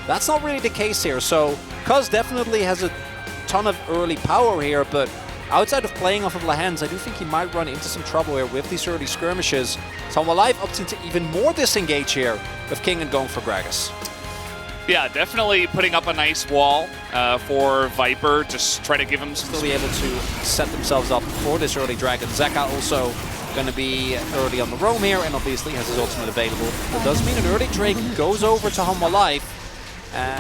That's not really the case here. So Cuz definitely has a ton of early power here, but outside of playing off of Lahens, I do think he might run into some trouble here with these early skirmishes. So Hanwha Live opts into even more disengage here with King and going for Gragas. Yeah, definitely putting up a nice wall for Viper. Just try to give him some... Still be able to set themselves up for this early Dragon. Zeka also going to be early on the roam here, and obviously has his ultimate available. That does mean an early Drake goes over to Hanwha Live.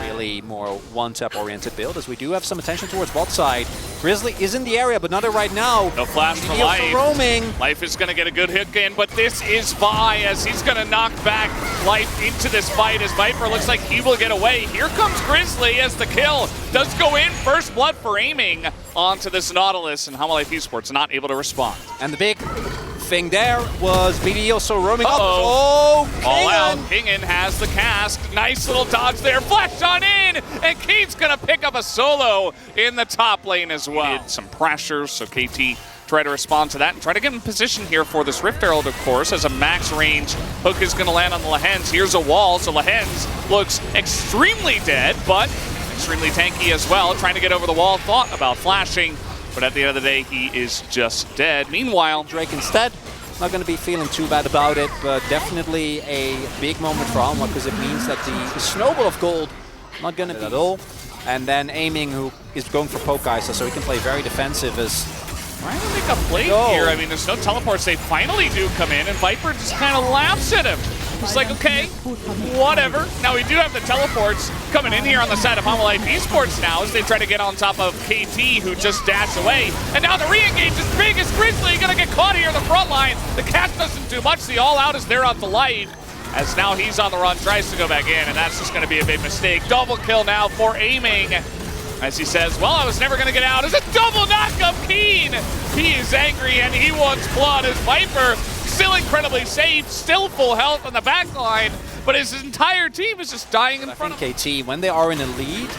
Really more one-tap oriented build, as we do have some attention towards bot side. Grizzly is in the area, but not right now. No flash for Life. Roaming. Life is going to get a good hook in, but this is Vi, as he's going to knock back Life into this fight, as Viper looks like he will get away. Here comes Grizzly as the kill does go in. First blood for aiming onto this Nautilus, and Hanwha Life Esports not able to respond. And the big thing there was BD also roaming up. All out. Kingen has the cast. Nice little dodge there. Flash on in, and Keith's gonna pick up a solo in the top lane as well. Needed some pressure, so KT try to respond to that and try to get in position here for this Rift Herald, of course, as a max range hook is gonna land on the Lahens. Here's a wall, so Lahens looks extremely dead, but extremely tanky as well. Trying to get over the wall, thought about flashing, but at the end of the day, he is just dead. Meanwhile, Drake instead, not going to be feeling too bad about it, but definitely a big moment for Hanwha, because it means that the snowball of gold not going to be at all. And then Aiming, who is going for Poke Ice, so he can play very defensive, as trying to make a play here. I mean, there's no teleports. They finally do come in, and Viper just kind of laughs at him. It's like, okay, whatever. Now, we do have the teleports coming in here on the side of Hanwha Life Esports now as they try to get on top of KT, who just dashed away. And now the re-engage is big as Grizzly going to get caught here in the front line. The cast doesn't do much. The all-out is there on the Life, as now he's on the run, tries to go back in, and that's just going to be a big mistake. Double kill now for Aiming, as he says, well, I was never going to get out. It's a double knock of Keen. He is angry, and he wants blood, as Viper still incredibly safe, still full health on the back line, but his entire team is just dying in front of him. KT, when they are in a lead,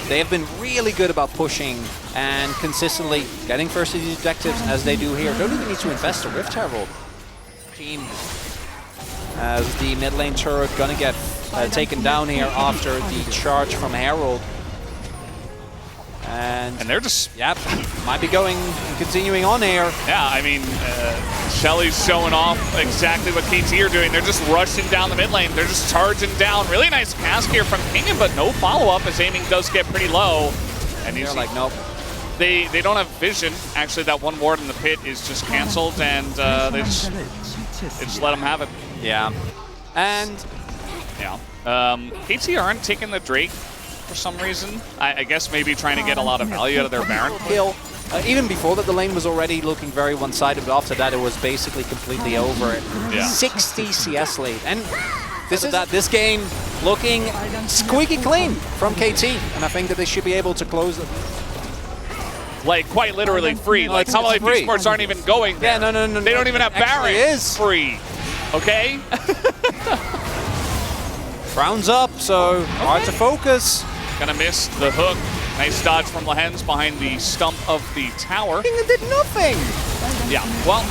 they have been really good about pushing and consistently getting first these objectives, as they do here. Don't even need to invest a Rift Herald. Team, as the mid lane turret gonna get taken down here after the charge from Herald. And they're just... Yep, might be going and continuing on here. Yeah, I mean, Shelly's showing off exactly what KT are doing. They're just rushing down the mid lane. They're just charging down. Really nice cast here from Kingen, but no follow-up, as Aiming does get pretty low. And they're like, nope. They don't have vision. Actually, that one ward in the pit is just canceled, and they just let them have it. Yeah. And... yeah. KT aren't taking the Drake for some reason. I guess maybe trying to get a lot of value out of their Baron. Kill. Even before that, the lane was already looking very one-sided, but after that, it was basically completely over. Yeah. 60 CS lead. And this game looking squeaky clean from KT, and I think that they should be able to close it. Like, quite literally free. Like, Hanwha Life Esports aren't even going there. Yeah, no. They don't even have Baron. It is free. Okay? Frowns up, so hard to focus. Gonna miss the hook. Nice dodge from Lahens behind the stump of the tower. Kingen did nothing. Yeah, well,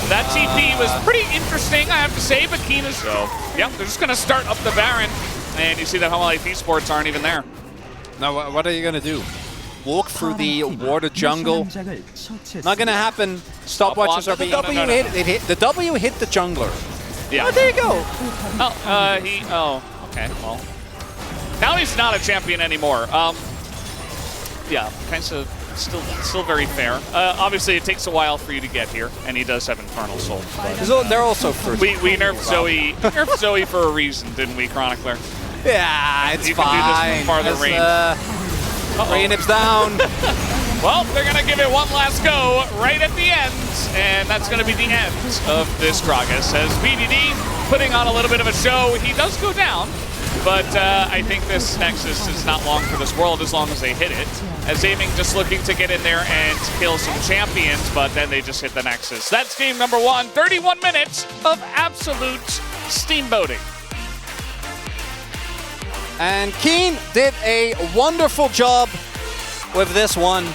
that TP was pretty interesting, I have to say, but Keen is... So, yeah, they're just gonna start up the Baron, and you see that Hanwha Life Esports aren't even there. Now, what are you gonna do? Walk through the water jungle? Not gonna happen. Stopwatches are being... The W hit the jungler. Yeah. Oh, there you go. Oh, okay, well. Now he's not a champion anymore. Yeah, kind of still very fair. Obviously, it takes a while for you to get here, and he does have Infernal Soul. But, they're also first. We nerfed Zoe. Nerfed Zoe for a reason, didn't we, Chronicler? Yeah, it's you fine. You can do this from farther range. Raynips down. Well, they're going to give it one last go right at the end, and that's going to be the end of this Gragas. As BDD putting on a little bit of a show, he does go down, but I think this Nexus is not long for this world as long as they hit it. As Aiming just looking to get in there and kill some champions, but then they just hit the Nexus. That's game number 1, 31 minutes of absolute steamboating. And Keen did a wonderful job with this one.